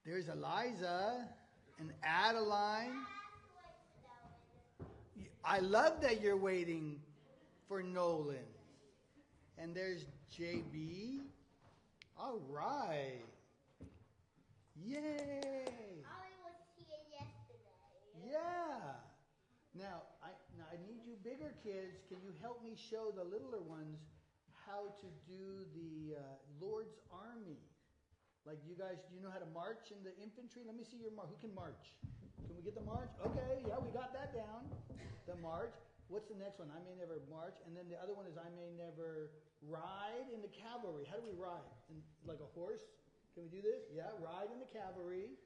There's Eliza and Adeline. I love that you're waiting for Nolan. And there's JB. All right. Yay. Ollie was here yesterday. Yeah. Now I need you bigger kids. Can you help me show the littler ones how to do the Lord's Army? Like you guys, do you know how to march in the infantry? Let me see your march. Who can march? Can we get the march? Okay, yeah, we got that down. The march. What's the next one? I may never march. And then the other one is I may never ride in the cavalry. How do we ride? Like a horse? Can we do this? Yeah, ride in the cavalry.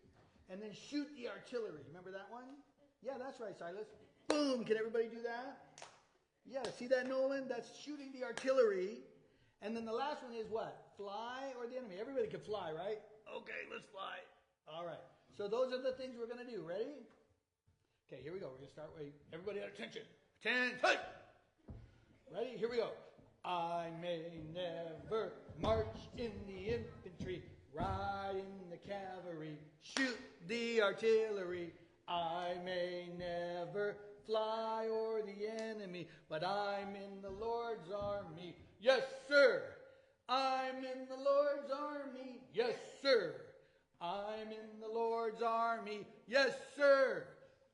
And then shoot the artillery. Remember that one? Yeah, that's right, Silas. Boom! Can everybody do that? Yeah, see that, Nolan? That's shooting the artillery. And then the last one is what? Fly or the enemy. Everybody can fly, right? Okay, let's fly. All right. So those are the things we're going to do. Ready? Okay, here we go. We're going to start with everybody at attention. Attention! Ready? Here we go. I may never march in the infantry, ride in the cavalry, shoot the artillery. I may never fly o'er the enemy, but I'm in the Lord's army. Yes, sir. I'm in the Lord's army. Yes, sir. I'm in the Lord's army. Yes, sir.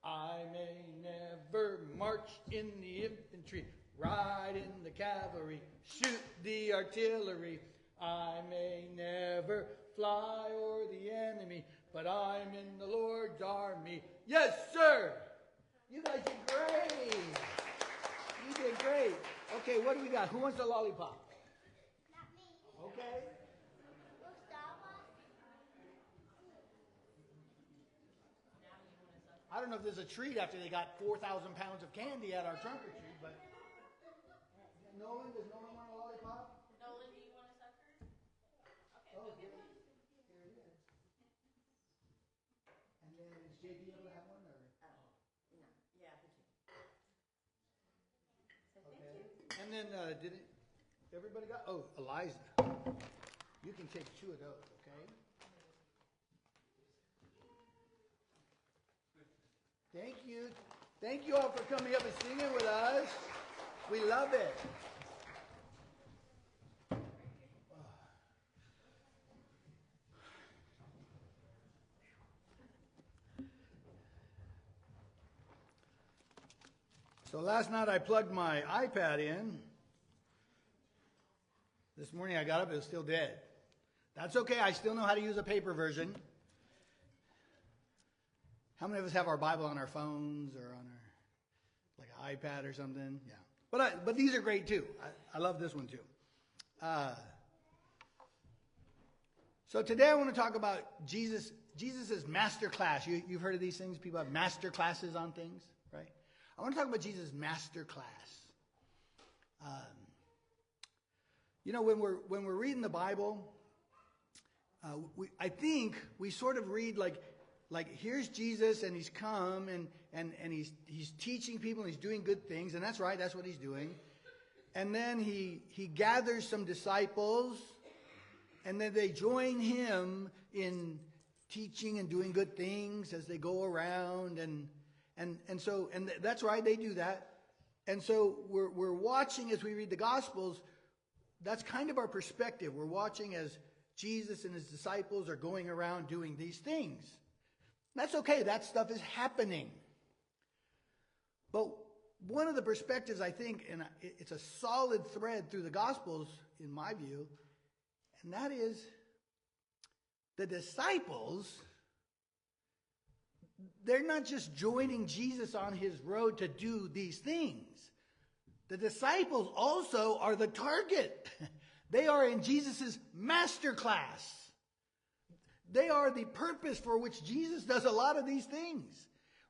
I may never march in the infantry, ride in the cavalry, shoot the artillery. I may never fly o'er the enemy, but I'm in the Lord's army. Yes, sir. You guys did great. You did great. Okay, what do we got? Who wants a lollipop? Not me. Okay. Will Starbucks? I don't know if there's a treat after they got 4,000 pounds of candy at our trunk or treat, but... Nolan, does Nolan want a lollipop? Nolan, do you want a sucker? Okay, Oh, go here get one. it is. And then is JB able to have one? Or? No. Yeah, I think you. So Okay. thank you. And then did it? Everybody got? Oh, Eliza. You can take 2 of those, okay? Thank you. Thank you all for coming up and singing with us. We love it. So last night I plugged my iPad in. This morning I got up, it was still dead. That's okay, I still know how to use a paper version. How many of us have our Bible on our phones or on our, like an iPad or something? Yeah. But these are great too. I love this one too. So today I want to talk about Jesus' Masterclass. You've heard of these things? People have master classes on things, right? I want to talk about Jesus' Masterclass. When we're reading the Bible, I think we sort of read like here's Jesus and he's come and he's teaching people and he's doing good things, and that's right, that's what he's doing. And then he gathers some disciples, and then they join him in teaching and doing good things as they go around, and that's right, they do that. And so we're watching as we read the Gospels. That's kind of our perspective. We're watching as Jesus and his disciples are going around doing these things. That's okay. That stuff is happening. But one of the perspectives, I think, and it's a solid thread through the Gospels, in my view, and that is the disciples, they're not just joining Jesus on his road to do these things. The disciples also are the target. They are in Jesus' Masterclass. They are the purpose for which Jesus does a lot of these things.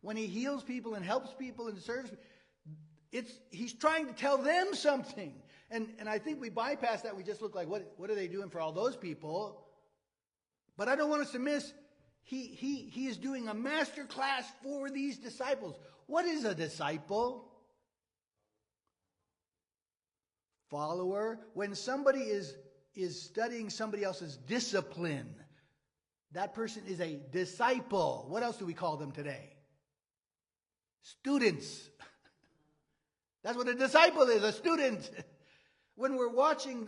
When he heals people and helps people and serves people, he's trying to tell them something. And I think we bypass that. We just look like, what are they doing for all those people? But I don't want us to miss, he is doing a master class for these disciples. What is a disciple? Follower. When somebody is studying somebody else's discipline, That person is a disciple. What else do we call them today? Students. That's what a disciple is, a student. When we're watching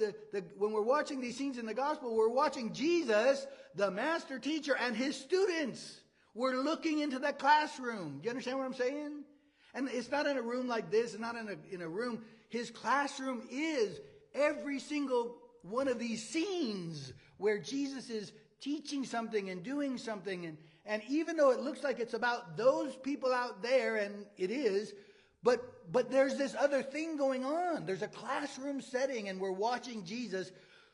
when we're watching these scenes in the gospel, we're watching Jesus, the master teacher, and his students. We're looking into that classroom. Do you understand what I'm saying? And it's not in a room like this. It's not in a room. His classroom is every single one of these scenes where Jesus is teaching something and doing something. And even though it looks like it's about those people out there, and it is, but there's this other thing going on. There's a classroom setting, and we're watching Jesus,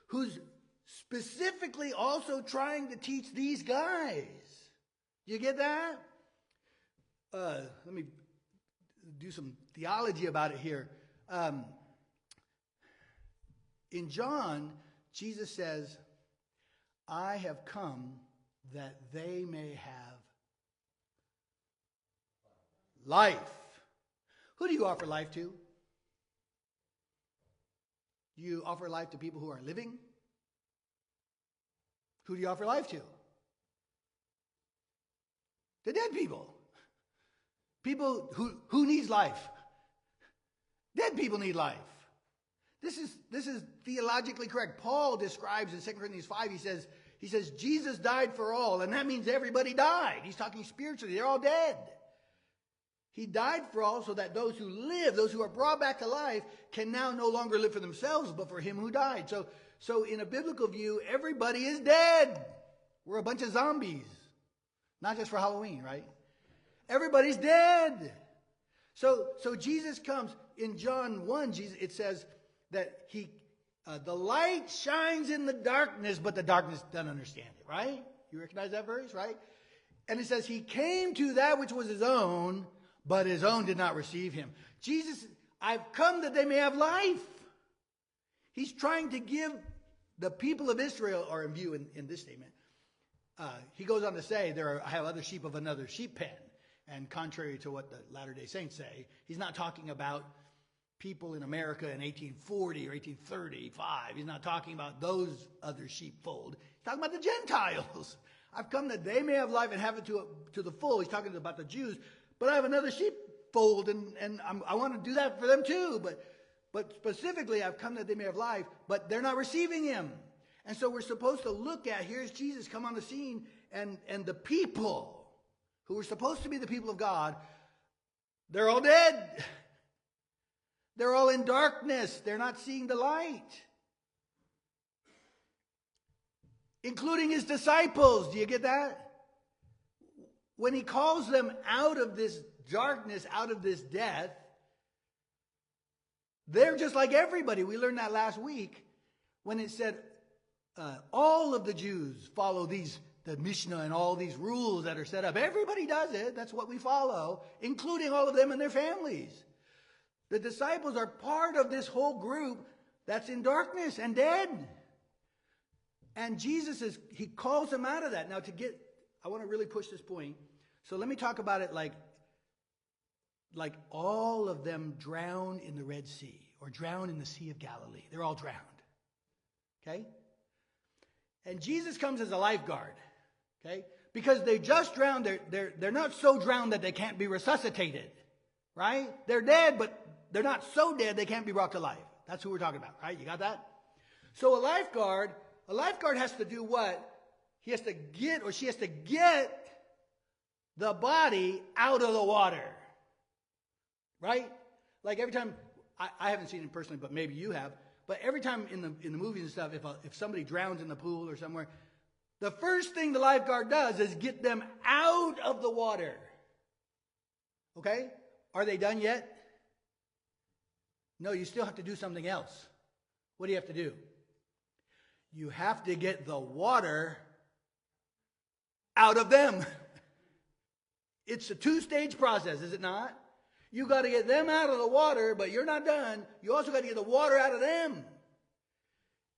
who's specifically also trying to teach these guys. You get that? Let me do some theology about it here. In John, Jesus says, I have come that they may have life. Who do you offer life to? Do you offer life to people who are living? Who do you offer life to? The dead people. People who needs life? Dead people need life. This is theologically correct. Paul describes in 2 Corinthians 5, he says Jesus died for all, and that means everybody died. He's talking spiritually. They're all dead. He died for all so that those who live, those who are brought back to life, can now no longer live for themselves, but for him who died. So in a biblical view, everybody is dead. We're a bunch of zombies. Not just for Halloween, right? Everybody's dead. So Jesus comes in John 1, it says that the light shines in the darkness, but the darkness doesn't understand it, right? You recognize that verse, right? And it says he came to that which was his own, but his own did not receive him. Jesus, I've come that they may have life. He's trying to give the people of Israel, or in view in this statement, he goes on to say, I have other sheep of another sheep pen. And contrary to what the Latter-day Saints say, he's not talking about people in America in 1840 or 1835. He's not talking about those other sheepfold. He's talking about the Gentiles. I've come that they may have life and have it to the full. He's talking about the Jews. But I have another sheepfold, and I want to do that for them too. But specifically, I've come that they may have life, but they're not receiving him. And so we're supposed to look at, here's Jesus come on the scene, and the people who were supposed to be the people of God, they're all dead. They're all in darkness. They're not seeing the light. Including his disciples. Do you get that? When he calls them out of this darkness, out of this death, they're just like everybody. We learned that last week when it said all of the Jews follow the Mishnah and all these rules that are set up. Everybody does it. That's what we follow, including all of them and their families. The disciples are part of this whole group that's in darkness and dead. And Jesus he calls them out of that. Now I want to really push this point. So let me talk about it like all of them drowned in the Red Sea or drowned in the Sea of Galilee. They're all drowned. Okay? And Jesus comes as a lifeguard. Okay? Because they just drowned. They're not so drowned that they can't be resuscitated. Right? They're dead, but they're not so dead they can't be brought to life. That's who we're talking about, right? You got that? So a lifeguard has to do what? She has to get the body out of the water. Right? Like every time, I haven't seen it personally, but maybe you have. But every time in the movies and stuff, if somebody drowns in the pool or somewhere, the first thing the lifeguard does is get them out of the water. Okay? Are they done yet? No, you still have to do something else. What do you have to do? You have to get the water out of them. It's a two-stage process, is it not? You got to get them out of the water, but you're not done. You also got to get the water out of them.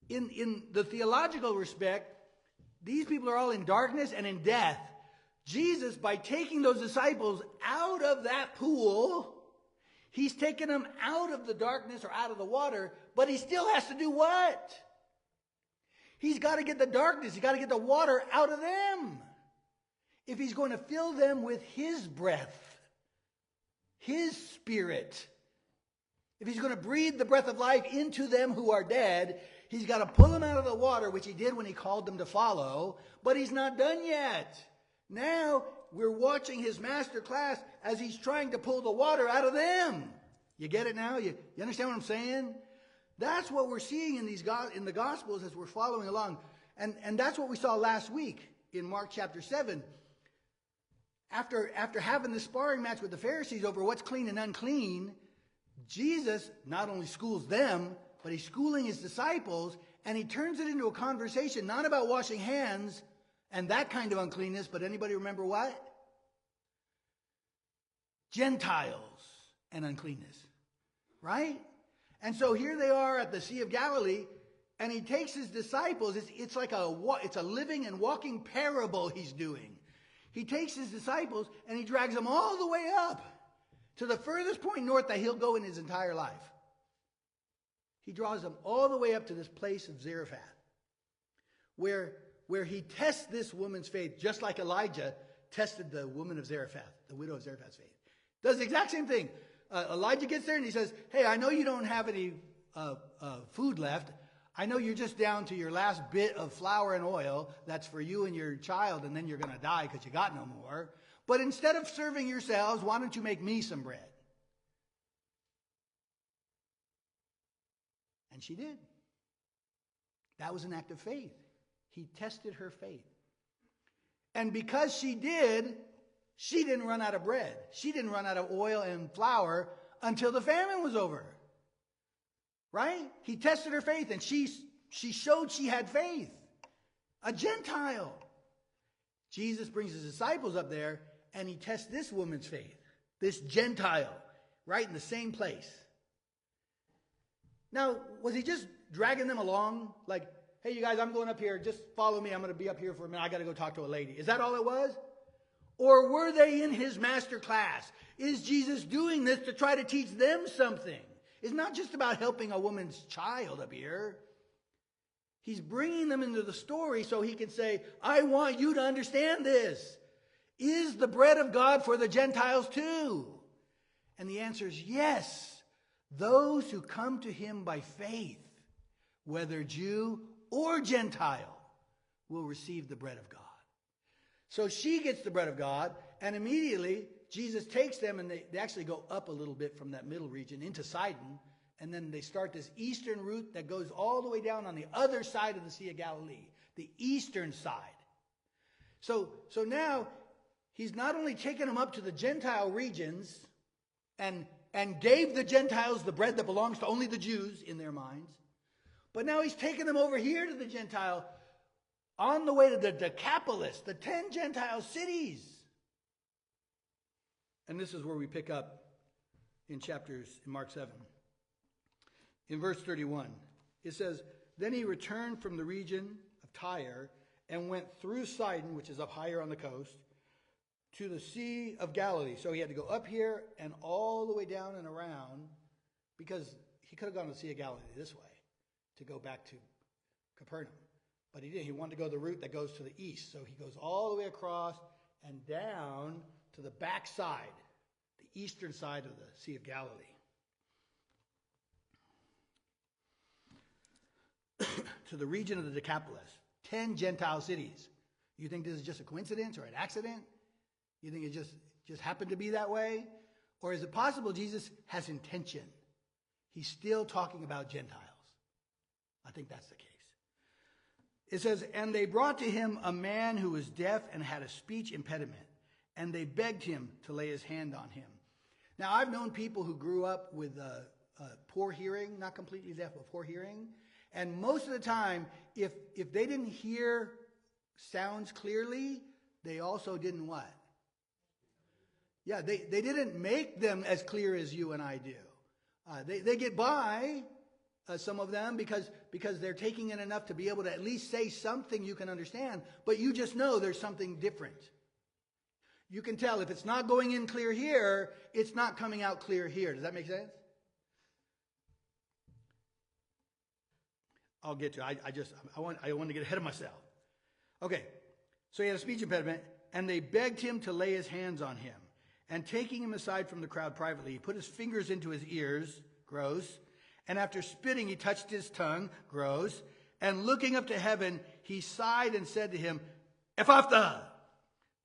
In the theological respect, these people are all in darkness and in death. Jesus, by taking those disciples out of that pool, he's taken them out of the darkness or out of the water, but he still has to do what? He's got to get the darkness. He's got to get the water out of them. If he's going to fill them with his breath, his spirit, if he's going to breathe the breath of life into them who are dead, he's got to pull them out of the water, which he did when he called them to follow, but he's not done yet. Now we're watching his master class as he's trying to pull the water out of them. You get it now? You understand what I'm saying? That's what we're seeing in the Gospels as we're following along. And that's what we saw last week in Mark chapter 7. After having this sparring match with the Pharisees over what's clean and unclean, Jesus not only schools them, but he's schooling his disciples, and he turns it into a conversation not about washing hands and that kind of uncleanness, but anybody remember what? Gentiles and uncleanness. Right? And so here they are at the Sea of Galilee, and he takes his disciples. It's like it's a living and walking parable he's doing. He takes his disciples and he drags them all the way up to the furthest point north that he'll go in his entire life. He draws them all the way up to this place of Zarephath, where he tests this woman's faith, just like Elijah tested the woman of Zarephath, the widow of Zarephath's faith. Does the exact same thing. Elijah gets there and he says, hey, I know you don't have any food left. I know you're just down to your last bit of flour and oil. That's for you and your child, and then you're going to die because you got no more. But instead of serving yourselves, why don't you make me some bread? And she did. That was an act of faith. He tested her faith. And because she did, she didn't run out of bread. She didn't run out of oil and flour until the famine was over. Right? He tested her faith, and she showed she had faith. A Gentile. Jesus brings his disciples up there, and he tests this woman's faith. This Gentile. Right in the same place. Now, was he just dragging them along? Like, hey, you guys, I'm going up here. Just follow me. I'm going to be up here for a minute. I got to go talk to a lady. Is that all it was? Or were they in his master class? Is Jesus doing this to try to teach them something? It's not just about helping a woman's child up here. He's bringing them into the story so he can say, I want you to understand this. Is the bread of God for the Gentiles too? And the answer is yes. Those who come to him by faith, whether Jew or Gentile, will receive the bread of God. So she gets the bread of God, and immediately Jesus takes them, and they actually go up a little bit from that middle region into Sidon, and then they start this eastern route that goes all the way down on the other side of the Sea of Galilee, the eastern side. So now he's not only taken them up to the Gentile regions and gave the Gentiles the bread that belongs to only the Jews in their minds, but now he's taken them over here to the Gentile on the way to the Decapolis, the 10 Gentile cities. And this is where we pick up in Mark 7. In verse 31, it says, then he returned from the region of Tyre and went through Sidon, which is up higher on the coast, to the Sea of Galilee. So he had to go up here and all the way down and around, because he could have gone to the Sea of Galilee this way to go back to Capernaum. But he didn't. He wanted to go the route that goes to the east. So he goes all the way across and down to the back side, the eastern side of the Sea of Galilee. To the region of the Decapolis, 10 Gentile cities. You think this is just a coincidence or an accident? You think it just happened to be that way? Or is it possible Jesus has intention? He's still talking about Gentiles. I think that's the case. It says, and they brought to him a man who was deaf and had a speech impediment, and they begged him to lay his hand on him. Now, I've known people who grew up with poor hearing, not completely deaf, but poor hearing. And most of the time, if they didn't hear sounds clearly, they also didn't what? Yeah, they didn't make them as clear as you and I do. They get by, some of them, because they're taking in enough to be able to at least say something you can understand, but you just know there's something different. You can tell if it's not going in clear here, it's not coming out clear here. Does that make sense? I'll get to it. I want to get ahead of myself. Okay, so he had a speech impediment, and they begged him to lay his hands on him. And taking him aside from the crowd privately, he put his fingers into his ears, gross, and after spitting, he touched his tongue, gross, and looking up to heaven, he sighed and said to him, Ephphatha,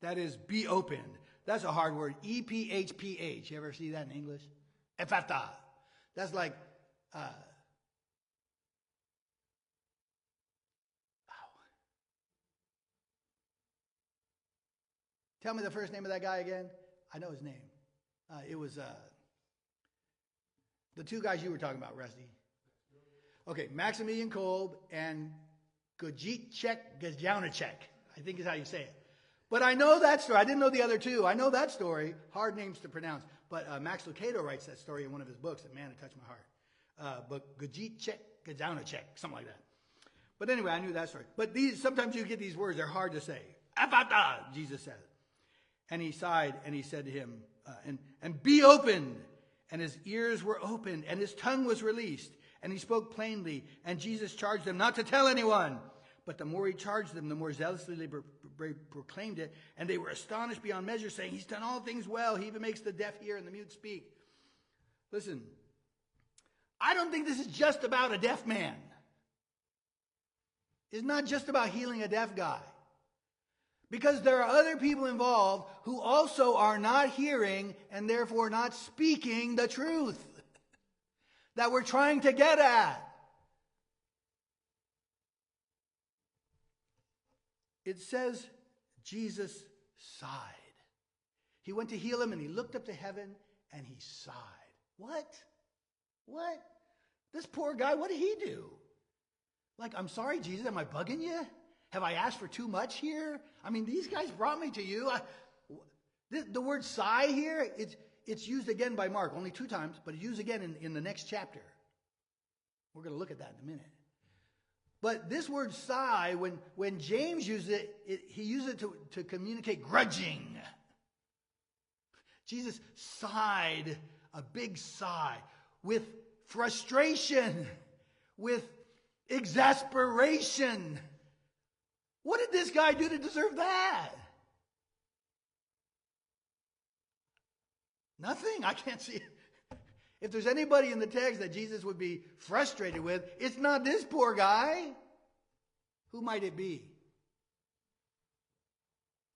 that is, be opened. That's a hard word, E-P-H-P-H. You ever see that in English? Ephphatha. That's like, tell me the first name of that guy again. I know his name. It was the two guys you were talking about, Rusty. Okay, Maximilian Kolb and Gojicek Gajaunacek, I think is how you say it. But I know that story. I didn't know the other two. I know that story. Hard names to pronounce. But Max Lucado writes that story in one of his books, and man, it touched my heart. But Gojicek Gajaunacek, something like that. But anyway, I knew that story. But sometimes you get these words, they're hard to say. Ephphatha, Jesus said. And he sighed, and he said to him, and be opened. And his ears were opened, and his tongue was released. And he spoke plainly, and Jesus charged them not to tell anyone. But the more he charged them, the more zealously they proclaimed it. And they were astonished beyond measure, saying, he's done all things well. He even makes the deaf hear and the mute speak. Listen, I don't think this is just about a deaf man. It's not just about healing a deaf guy. Because there are other people involved who also are not hearing and therefore not speaking the truth that we're trying to get at. It says Jesus sighed. He went to heal him and he looked up to heaven and he sighed. What? This poor guy, what did he do? Like, I'm sorry, Jesus, am I bugging you? Have I asked for too much here? I mean, these guys brought me to you. The word sigh here, it's used again by Mark, only 2 times, but it's used again in the next chapter. We're going to look at that in a minute. But this word sigh, when James used it, he used it to communicate grudging. Jesus sighed a big sigh with frustration, with exasperation. What did this guy do to deserve that? Nothing. I can't see it. If there's anybody in the text that Jesus would be frustrated with, it's not this poor guy. Who might it be?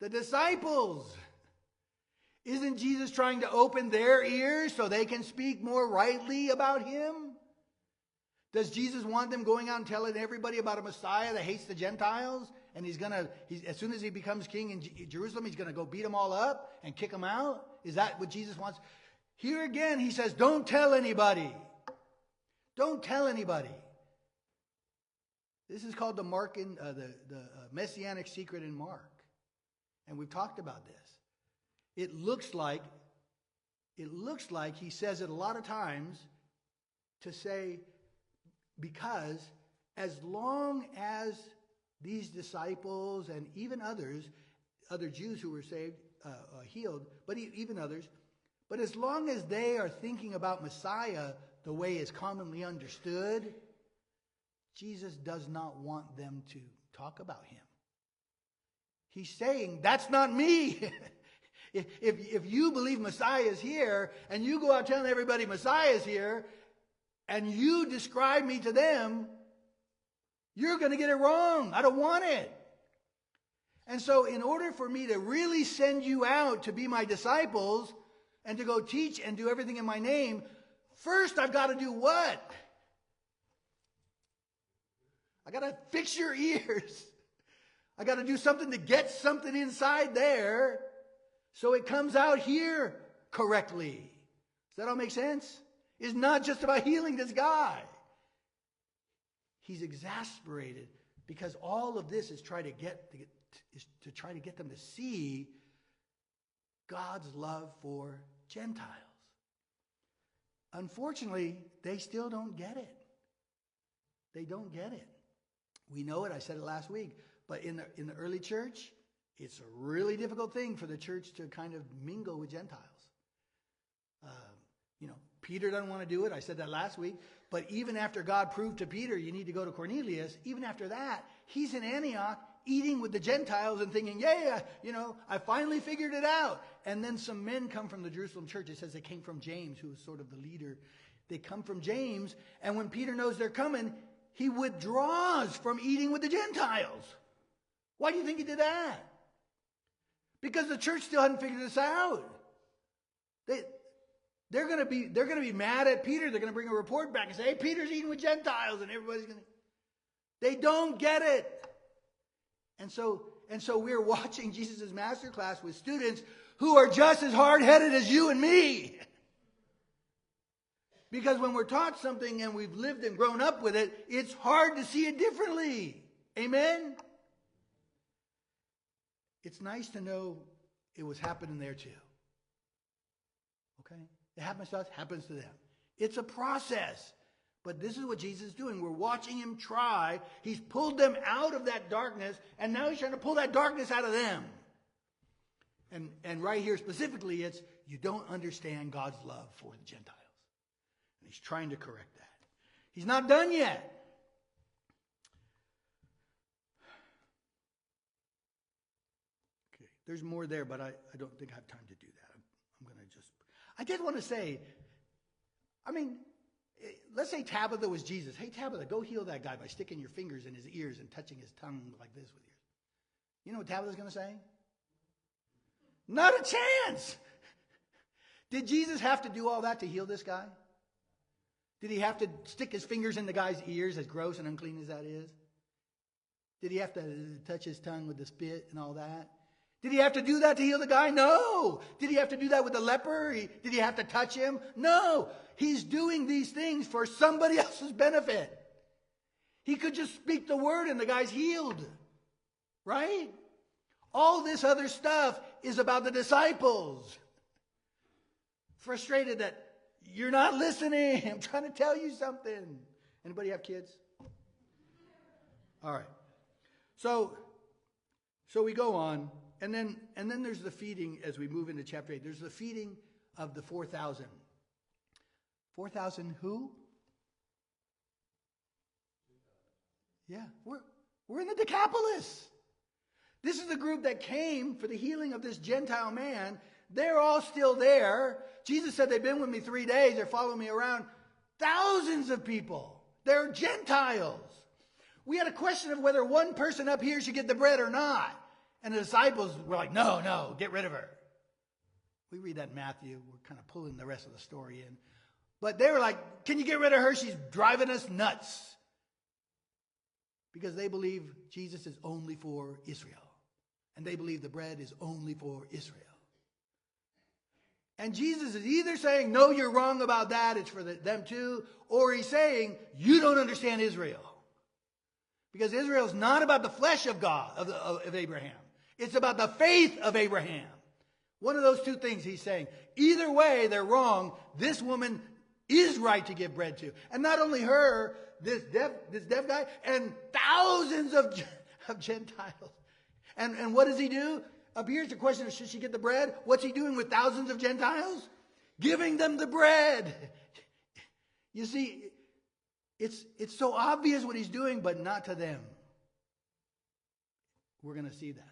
The disciples. Isn't Jesus trying to open their ears so they can speak more rightly about him? Does Jesus want them going out and telling everybody about a Messiah that hates the Gentiles? And as soon as he becomes king in Jerusalem, he's going to go beat them all up and kick them out? Is that what Jesus wants? Here again, he says, don't tell anybody. Don't tell anybody. This is called the messianic secret in Mark. And we've talked about this. It looks like he says it a lot of times to say, because as long as these disciples and even other Jews who were saved, healed, but even others, but as long as they are thinking about Messiah the way it's commonly understood, Jesus does not want them to talk about him. He's saying, that's not me. If you believe Messiah is here, and you go out telling everybody Messiah is here, and you describe me to them, you're going to get it wrong. I don't want it. And so in order for me to really send you out to be my disciples and to go teach and do everything in my name, first I've got to do what? I got to fix your ears. I got to do something to get something inside there so it comes out here correctly. Does that all make sense? It's not just about healing this guy. He's exasperated because all of this is to try to get them to see God's love for Gentiles. Unfortunately, they still don't get it. They don't get it. We know it. I said it last week. But in the early church, it's a really difficult thing for the church to kind of mingle with Gentiles. Peter doesn't want to do it. I said that last week. But even after God proved to Peter, you need to go to Cornelius, even after that, he's in Antioch eating with the Gentiles and thinking, yeah, I finally figured it out. And then some men come from the Jerusalem church. It says they came from James, who was sort of the leader. They come from James. And when Peter knows they're coming, he withdraws from eating with the Gentiles. Why do you think he did that? Because the church still hadn't figured this out. They're going to be mad at Peter. They're going to bring a report back and say, hey, Peter's eating with Gentiles, and everybody's going to. They don't get it. And so we're watching Jesus' Masterclass with students who are just as hard-headed as you and me. Because when we're taught something and we've lived and grown up with it, it's hard to see it differently. Amen? It's nice to know it was happening there too. Okay? It happens to us, happens to them. It's a process. But this is what Jesus is doing. We're watching him try. He's pulled them out of that darkness, and now he's trying to pull that darkness out of them. And right here specifically, it's you don't understand God's love for the Gentiles. And he's trying to correct that. He's not done yet. Okay, there's more there, but I don't think I have time to do that. I did want to say, let's say Tabitha was Jesus. Hey, Tabitha, go heal that guy by sticking your fingers in his ears and touching his tongue like this with yours. You know what Tabitha's going to say? Not a chance. Did Jesus have to do all that to heal this guy? Did he have to stick his fingers in the guy's ears, as gross and unclean as that is? Did he have to touch his tongue with the spit and all that? Did he have to do that to heal the guy? No. Did he have to do that with the leper? Did he have to touch him? No. He's doing these things for somebody else's benefit. He could just speak the word and the guy's healed. Right? All this other stuff is about the disciples. Frustrated that you're not listening. I'm trying to tell you something. Anybody have kids? All right. So we go on. And then there's the feeding as we move into chapter 8. There's the feeding of the 4,000. 4,000 who? Yeah, we're in the Decapolis. This is the group that came for the healing of this Gentile man. They're all still there. Jesus said they've been with me 3 days. They're following me around. Thousands of people. They're Gentiles. We had a question of whether one person up here should get the bread or not. And the disciples were like, no, get rid of her. We read that in Matthew. We're kind of pulling the rest of the story in. But they were like, can you get rid of her? She's driving us nuts. Because they believe Jesus is only for Israel. And they believe the bread is only for Israel. And Jesus is either saying, no, you're wrong about that, it's for them too. Or he's saying, you don't understand Israel. Because Israel is not about the flesh of God, of Abraham. It's about the faith of Abraham. One of those two things he's saying. Either way, they're wrong. This woman is right to give bread to. And not only her, this deaf guy, and thousands of Gentiles. And what does he do? Up here's the question of should she get the bread? What's he doing with thousands of Gentiles? Giving them the bread. You see, it's so obvious what he's doing, but not to them. We're going to see that.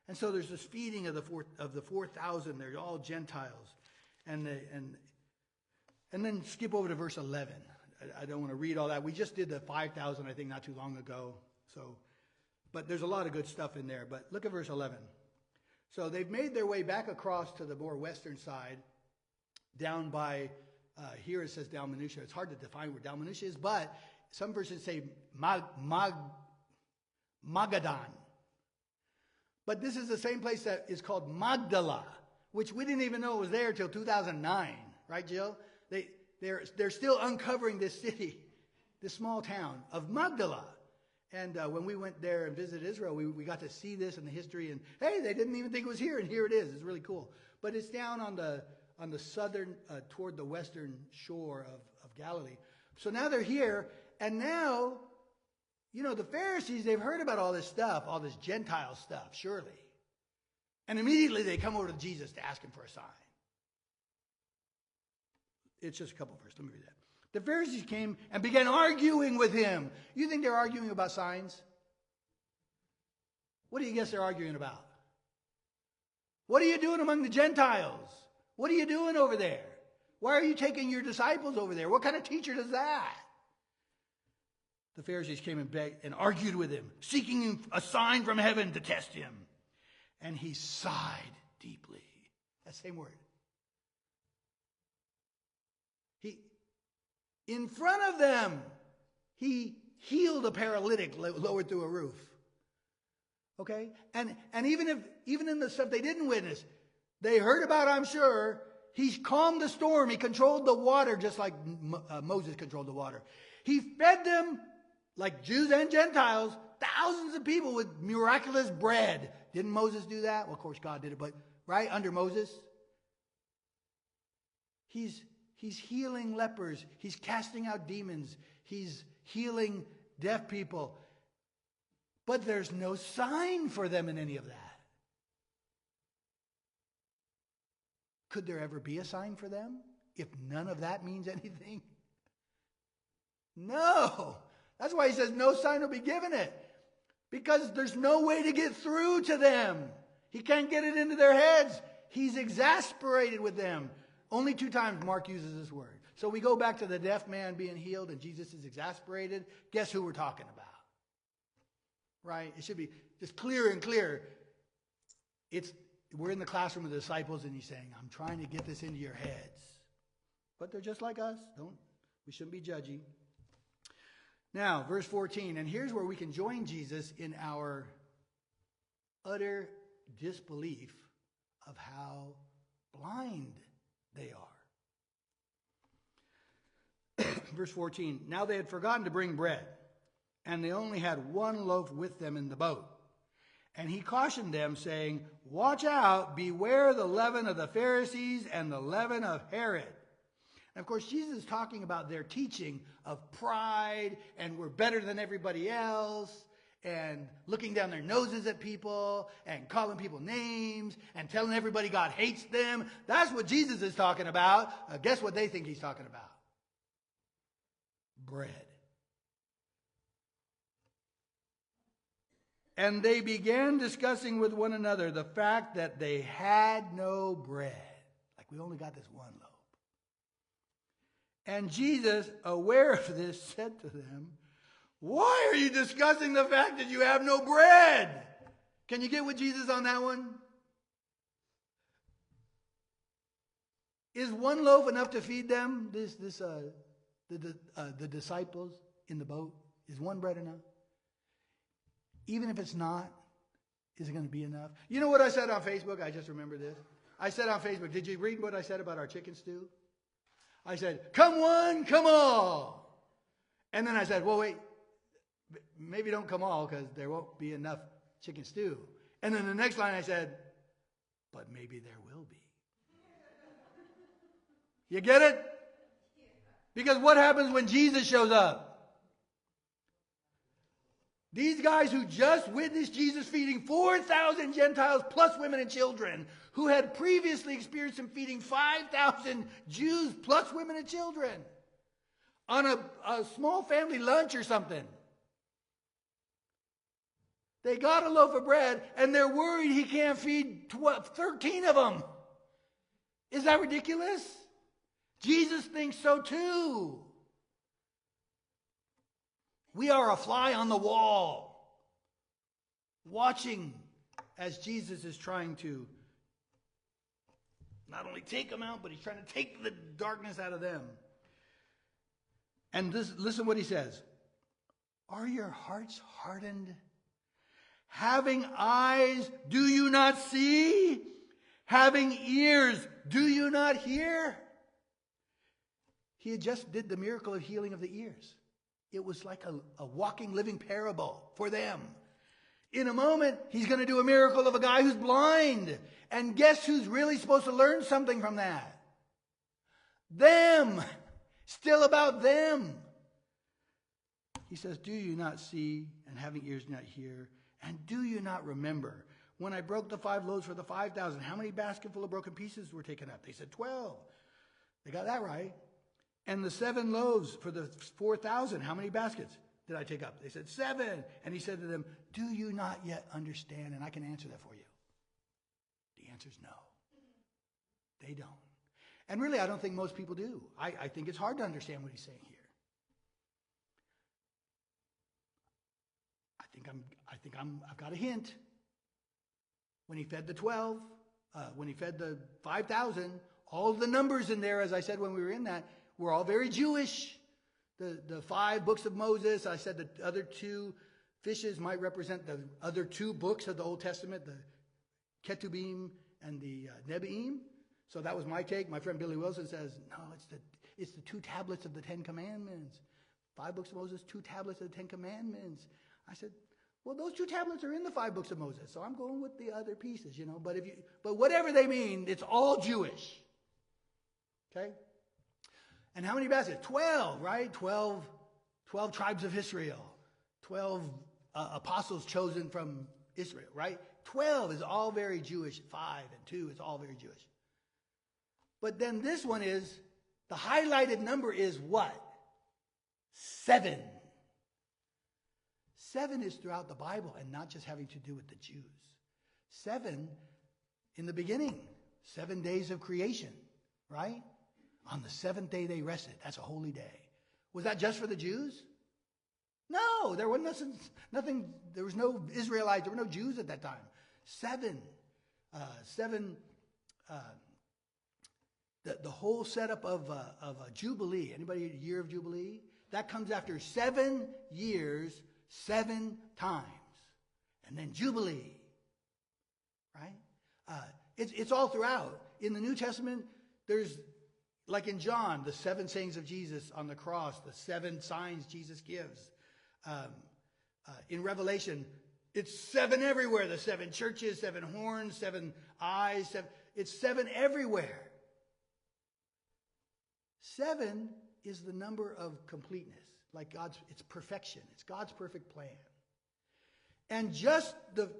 And so there's this feeding of the 4,000. They're all Gentiles. And then skip over to verse 11. I don't want to read all that. We just did the 5,000, I think, not too long ago. But there's a lot of good stuff in there. But look at verse 11. So they've made their way back across to the more western side, down by, here it says Dalmanutia. It's hard to define where Dalmanutia is, but some versions say Magadan. But this is the same place that is called Magdala, which we didn't even know was there until 2009. Right, Jill? They're still uncovering this city, this small town of Magdala. And when we went there and visited Israel, we got to see this in the history. And hey, they didn't even think it was here, and here it is. It's really cool. But it's down on the southern, toward the western shore of Galilee. So now they're here, and now, the Pharisees, they've heard about all this stuff, all this Gentile stuff, surely. And immediately they come over to Jesus to ask him for a sign. It's just a couple of verses. Let me read that. The Pharisees came and began arguing with him. You think they're arguing about signs? What do you guess they're arguing about? What are you doing among the Gentiles? What are you doing over there? Why are you taking your disciples over there? What kind of teacher does that? The Pharisees came and begged and argued with him, seeking a sign from heaven to test him. And he sighed deeply. That same word. In front of them, he healed a paralytic lowered through a roof. Okay? And even in the stuff they didn't witness, they heard about, I'm sure, he calmed the storm. He controlled the water just like Moses controlled the water. He fed them, like Jews and Gentiles, thousands of people with miraculous bread. Didn't Moses do that? Well, of course God did it, but right under Moses. He's healing lepers. He's casting out demons. He's healing deaf people. But there's no sign for them in any of that. Could there ever be a sign for them if none of that means anything? No. That's why he says no sign will be given it. Because there's no way to get through to them. He can't get it into their heads. He's exasperated with them. Only 2 times Mark uses this word. So we go back to the deaf man being healed and Jesus is exasperated. Guess who we're talking about? Right? It should be just clearer and clearer. We're in the classroom of the disciples and he's saying, I'm trying to get this into your heads. But they're just like us. We shouldn't be judgy. Now, verse 14. And here's where we can join Jesus in our utter disbelief of how blind they are. Verse 14. Now they had forgotten to bring bread, and they only had 1 loaf with them in the boat. And he cautioned them, saying, watch out, beware the leaven of the Pharisees and the leaven of Herod. And of course, Jesus is talking about their teaching of pride, and we're better than everybody else, and looking down their noses at people, and calling people names, and telling everybody God hates them. That's what Jesus is talking about. Guess what they think he's talking about? Bread. And they began discussing with one another the fact that they had no bread. Like, we only got this 1 loaf. And Jesus, aware of this, said to them, why are you discussing the fact that you have no bread? Can you get with Jesus on that one? Is 1 loaf enough to feed them? The disciples in the boat? Is 1 bread enough? Even if it's not, is it going to be enough? You know what I said on Facebook? I just remember this. I said on Facebook, did you read what I said about our chicken stew? I said, come one, come all. And then I said, well, wait, maybe don't come all because there won't be enough chicken stew. And then the next line I said, but maybe there will be. You get it? Because what happens when Jesus shows up? These guys who just witnessed Jesus feeding 4,000 Gentiles plus women and children, who had previously experienced him feeding 5,000 Jews plus women and children on a small family lunch or something. They got a loaf of bread and they're worried he can't feed 13 of them. Is that ridiculous? Jesus thinks so too. We are a fly on the wall, watching as Jesus is trying to not only take them out, but he's trying to take the darkness out of them. And listen what he says. Are your hearts hardened? Having eyes, do you not see? Having ears, do you not hear? He had just did the miracle of healing of the ears. It was like a walking, living parable for them. In a moment, he's going to do a miracle of a guy who's blind. And guess who's really supposed to learn something from that? Them. Still about them. He says, do you not see, and having ears do not hear, and do you not remember when I broke the 5 loaves for the 5,000, how many basketful of broken pieces were taken up? They said 12. They got that right. And the 7 loaves for the 4,000, how many baskets did I take up? They said 7. And he said to them, do you not yet understand? And I can answer that for you. The answer is no. They don't. And really, I don't think most people do. I think it's hard to understand what he's saying here. I've got a hint. When he fed the 12, when he fed the 5,000, all the numbers in there, as I said when we were in that, were all very Jewish. The 5 books of Moses, I said the other 2 fishes might represent the other 2 books of the Old Testament, the Ketubim and the Nebi'im. So that was my take. My friend Billy Wilson says, no, it's the 2 tablets of the 10 Commandments. 5 books of Moses, 2 tablets of the 10 Commandments. I said, well, those 2 tablets are in the 5 books of Moses, so I'm going with the other pieces, you know. But whatever they mean, it's all Jewish. Okay? And how many baskets? 12, right? 12 tribes of Israel. 12 apostles chosen from Israel, right? 12 is all very Jewish. 5 and 2 is all very Jewish. But then this one is, the highlighted number is what? 7. 7 is throughout the Bible and not just having to do with the Jews. 7 in the beginning, 7 days of creation, right? On the 7th day they rested. That's a holy day. Was that just for the Jews? No, there was nothing. There was no Israelites. There were no Jews at that time. 7. The whole setup of a Jubilee. Anybody a year of Jubilee? That comes after 7 years, 7 times. And then Jubilee. Right? It's all throughout. In the New Testament, there's, like in John, the 7 sayings of Jesus on the cross, the 7 signs Jesus gives. In Revelation, it's 7 everywhere. The 7 churches, 7 horns, 7 eyes. It's 7 everywhere. 7 is the number of completeness. Like it's perfection. It's God's perfect plan. And just the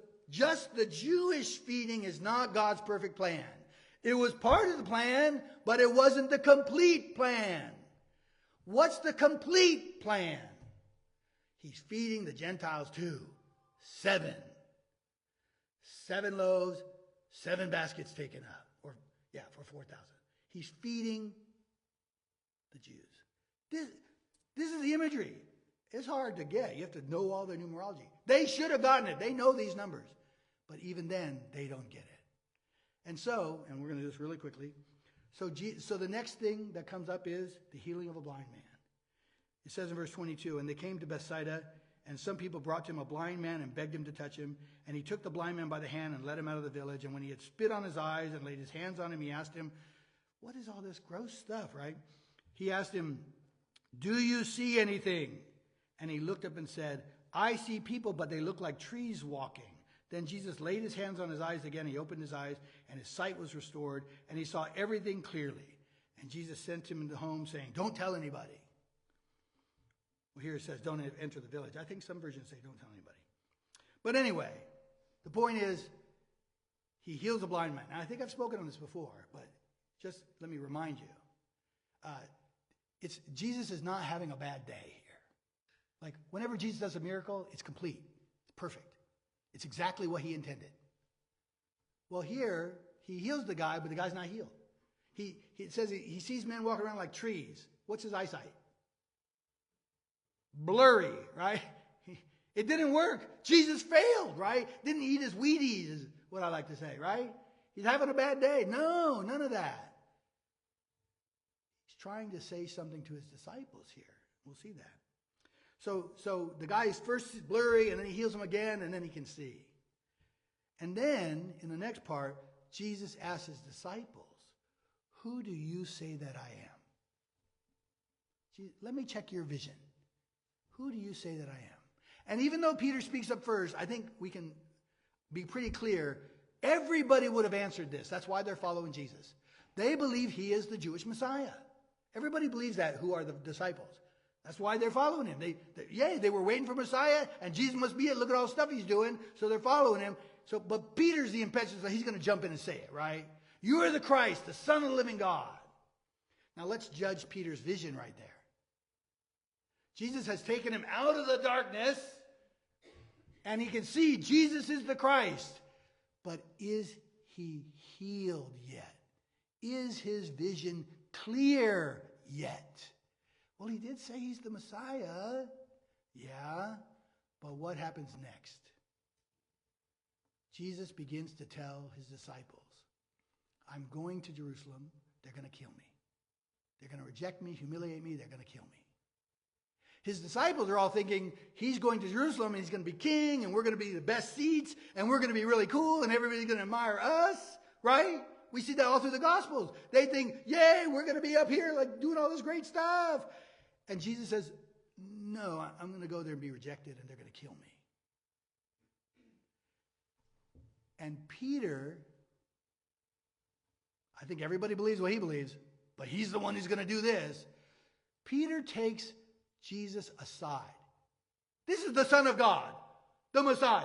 Jewish feeding is not God's perfect plan. It was part of the plan, but it wasn't the complete plan. What's the complete plan? He's feeding the Gentiles too. 7. 7 loaves, 7 baskets taken up. For 4,000. He's feeding the Jews. This is the imagery. It's hard to get. You have to know all the numerology. They should have gotten it. They know these numbers. But even then, they don't get it. And we're going to do this really quickly. So the next thing that comes up is the healing of a blind man. It says in verse 22, and they came to Bethsaida, and some people brought to him a blind man and begged him to touch him. And he took the blind man by the hand and led him out of the village. And when he had spit on his eyes and laid his hands on him, he asked him, what is all this gross stuff, right? He asked him, do you see anything? And he looked up and said, I see people, but they look like trees walking. Then Jesus laid his hands on his eyes again. He opened his eyes, and his sight was restored, and he saw everything clearly. And Jesus sent him into home, saying, don't tell anybody. Well, here it says, don't enter the village. I think some versions say, don't tell anybody. But anyway, the point is, he heals a blind man. Now, I think I've spoken on this before, but just let me remind you. Jesus is not having a bad day here. Like, whenever Jesus does a miracle, it's complete. It's perfect. It's exactly what he intended. Well, here, he heals the guy, but the guy's not healed. It says he sees men walking around like trees. What's his eyesight? Blurry, right? It didn't work. Jesus failed, right? Didn't eat his Wheaties, is what I like to say, right? He's having a bad day. No, none of that. He's trying to say something to his disciples here. We'll see that. So the guy is first blurry, and then he heals him again, and then he can see. And then, in the next part, Jesus asks his disciples, who do you say that I am? Let me check your vision. Who do you say that I am? And even though Peter speaks up first, I think we can be pretty clear. Everybody would have answered this. That's why they're following Jesus. They believe he is the Jewish Messiah. Everybody believes that, who are the disciples. That's why they're following him. They were waiting for Messiah, and Jesus must be it. Look at all the stuff he's doing, so they're following him. But Peter's the impetuous, he's going to jump in and say it, right? You are the Christ, the Son of the living God. Now let's judge Peter's vision right there. Jesus has taken him out of the darkness, and he can see Jesus is the Christ. But is he healed yet? Is his vision clear yet? Well, he did say he's the Messiah. Yeah, but what happens next? Jesus begins to tell his disciples, I'm going to Jerusalem. They're going to kill me. They're going to reject me, humiliate me. They're going to kill me. His disciples are all thinking he's going to Jerusalem and he's going to be king and we're going to be the best seats and we're going to be really cool and everybody's going to admire us, right? We see that all through the Gospels. They think, yay, we're going to be up here like doing all this great stuff. And Jesus says, no, I'm going to go there and be rejected and they're going to kill me. And Peter, I think everybody believes what he believes, but he's the one who's going to do this. Peter takes Jesus aside. This is the Son of God, the Messiah,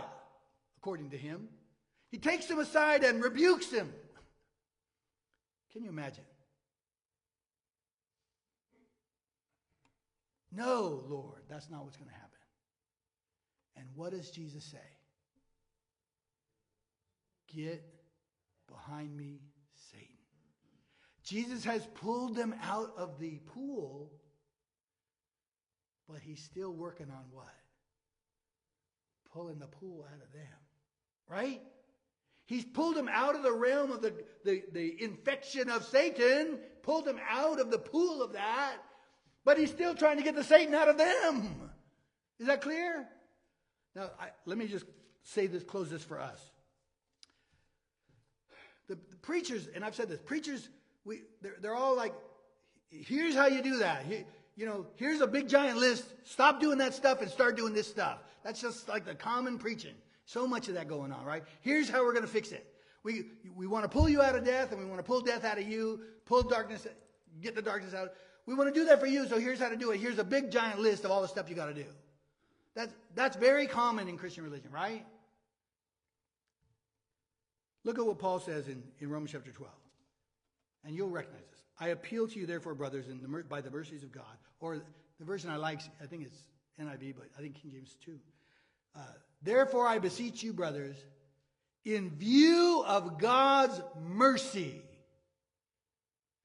according to him. He takes him aside and rebukes him. Can you imagine? No, Lord, that's not what's going to happen. And what does Jesus say? Get behind me, Satan. Jesus has pulled them out of the pool, but he's still working on what? Pulling the pool out of them. Right? He's pulled them out of the realm of the infection of Satan, pulled them out of the pool of that, but he's still trying to get the Satan out of them. Is that clear? Now, let me just say this, close this for us. The preachers, and I've said this, preachers, they're all like, here's how you do that. Here's a big giant list. Stop doing that stuff and start doing this stuff. That's just like the common preaching. So much of that going on, right? Here's how we're going to fix it. We want to pull you out of death, and we want to pull death out of you, pull darkness, get the darkness out. We want to do that for you, so here's how to do it. Here's a big giant list of all the stuff you got to do. That's very common in Christian religion, right? Look at what Paul says in Romans chapter 12. And you'll recognize this. I appeal to you, therefore, brothers, by the mercies of God. Or the version I like, I think it's NIV, but I think King James too. Therefore, I beseech you, brothers, in view of God's mercy.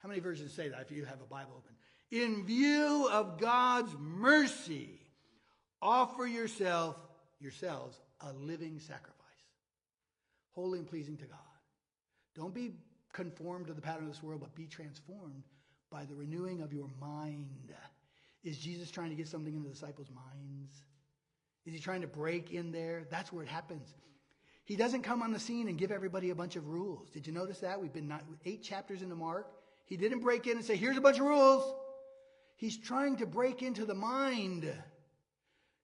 How many versions say that if you have a Bible open? In view of God's mercy, offer yourselves a living sacrifice, holy and pleasing to God. Don't be conformed to the pattern of this world, but be transformed by the renewing of your mind. Is Jesus trying to get something into the disciples' minds? Is he trying to break in there? That's where it happens. He doesn't come on the scene and give everybody a bunch of rules. Did you notice that? We've been 8 chapters into Mark. He didn't break in and say, here's a bunch of rules. He's trying to break into the mind.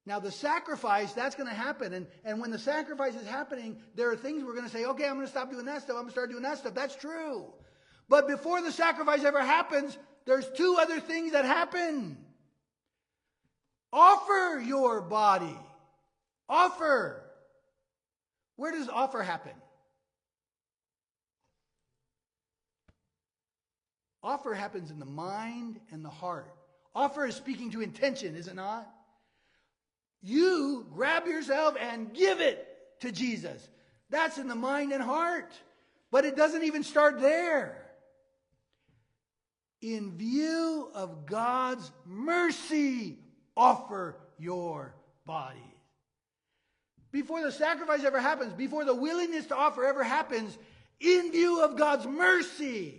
Now, the sacrifice, that's going to happen. And when the sacrifice is happening, there are things we're going to say, okay, I'm going to stop doing that stuff. I'm going to start doing that stuff. That's true. But before the sacrifice ever happens, there's 2 other things that happen. Offer your body. Offer. Where does offer happen? Offer happens in the mind and the heart. Offer is speaking to intention, is it not? You grab yourself and give it to Jesus. That's in the mind and heart. But it doesn't even start there. In view of God's mercy, offer your body. Before the sacrifice ever happens, before the willingness to offer ever happens, in view of God's mercy.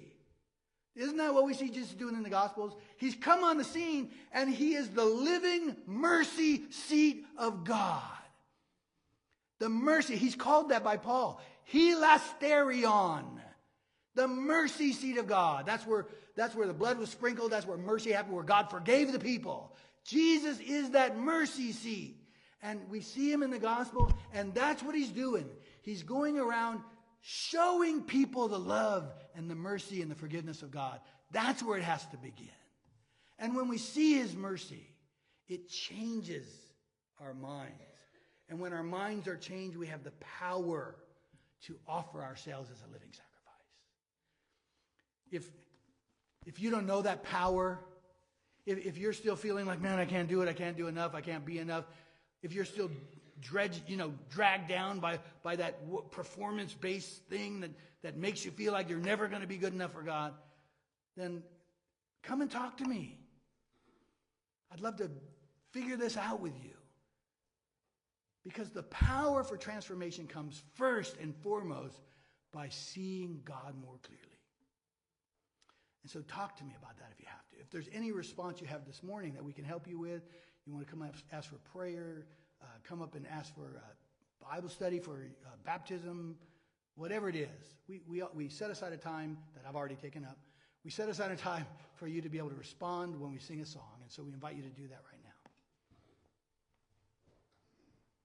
Isn't that what we see Jesus doing in the Gospels? He's come on the scene and he is the living mercy seat of God. The mercy, he's called that by Paul. Hilasterion. The mercy seat of God. That's where the blood was sprinkled. That's where mercy happened, where God forgave the people. Jesus is that mercy seat. And we see him in the gospel, and that's what he's doing. He's going around showing people the love and the mercy and the forgiveness of God. That's where it has to begin. And when we see his mercy, it changes our minds. And when our minds are changed, we have the power to offer ourselves as a living sacrifice. if you don't know that power, if you're still feeling like, man, I can't do it, I can't do enough, I can't be enough, if you're still dragged down by that performance-based thing that makes you feel like you're never going to be good enough for God, then come and talk to me. I'd love to figure this out with you. Because the power for transformation comes first and foremost by seeing God more clearly. And so talk to me about that if you have to. If there's any response you have this morning that we can help you with, you want to come up, ask for prayer, come up and ask for Bible study, for baptism, whatever it is. We set aside a time that I've already taken up. We set aside a time for you to be able to respond when we sing a song. And so we invite you to do that right now.